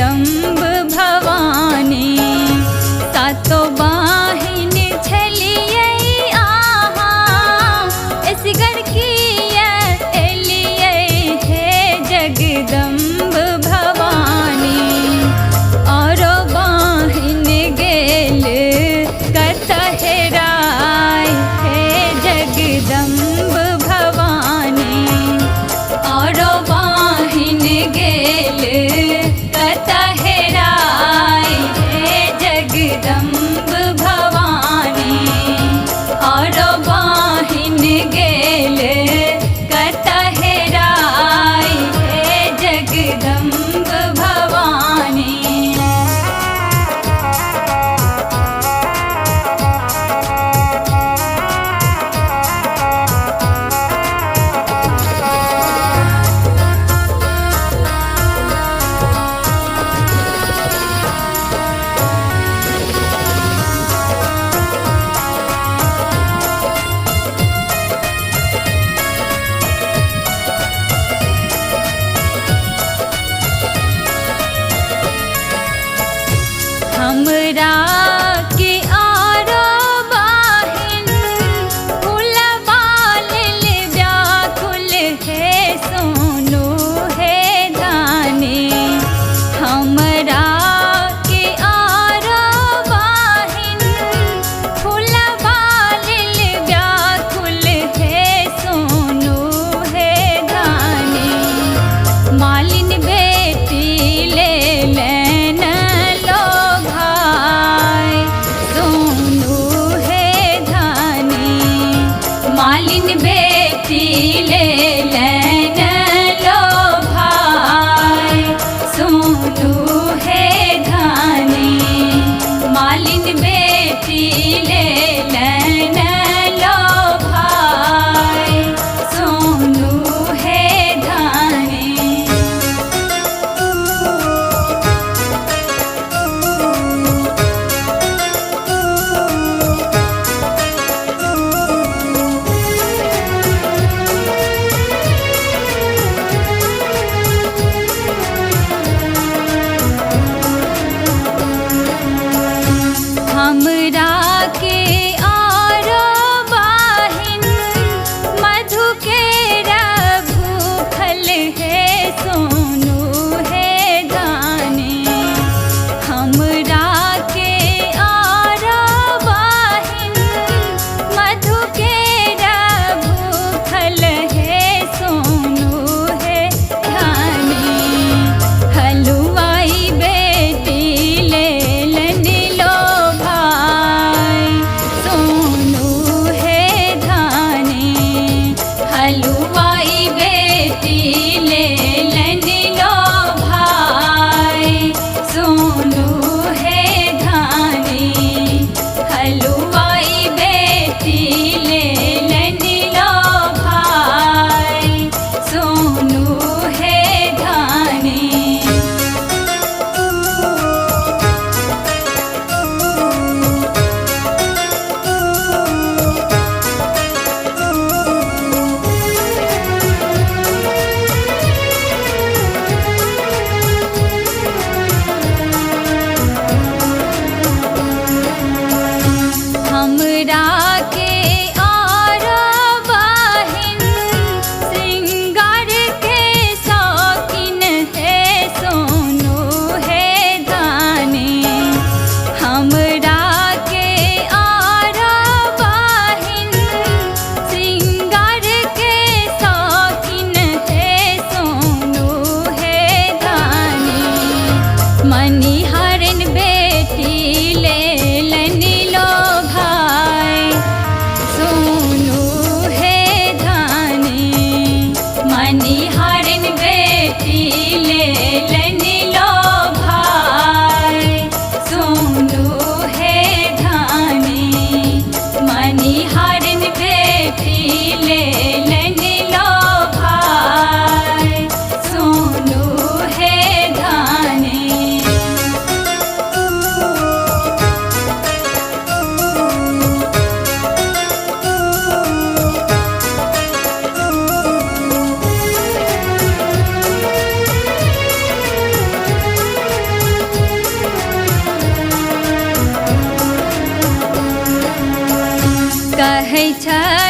जगदम्ब भवानी। सातो बाहिन छलियै आहा, एसगर किया एलियै हे जगदम्ब भवानी। औरो बाहिन गेल कतहराय हे जगदम्ब भवानी। औरो बाहिन गेल कतहराय हे जगदम्ब भवानी। औरो बाहिन गेल कतहराय हे जगदम्ब भवानी। हमरा के आरो बाहिन फुलवा लेल व्याकुल हे सोनू हे धानी। हमरा के आरो बाहिन फुलवा लेल व्याकुल हे सोनू हे धानी। मालिन बेटी ले लेन लो भाई सोनू हे धानी। मालिन बेटी ले लेन लो भाई सोनू हे धानी। मालिन बेटी ले लेन लो भाई सोनू हे धानी। हमरा के आरो बाहिन मधु केरा भूखल हे सोनू हे धानी। हमरा के आरो बाहिन मधु केरा भूखल हे सोनू हे धानी। हलवाई बेटी ले लन लो भाई सोनू हे धानी। हलवाई बेटी ले लन लो भाई सोनू हे धानी। हलवाई बेटी ले लन लो भाई सोनू हे धानी। हमरा के आरो बाहिन श्रृंगार के शौकीन हे सोनू हे धानी। हमरा के आरो बाहिन श्रृंगार के शौकीन हे सोनू हे धानी। मनिहारन बेटी ले लन लो भाई सोनू हे धानी। मनिहारन बेटी ले लन लो भाई सोनू हे धानी। मनिहारन बेटी ले लन लो भाई सोनू हे धानी। छ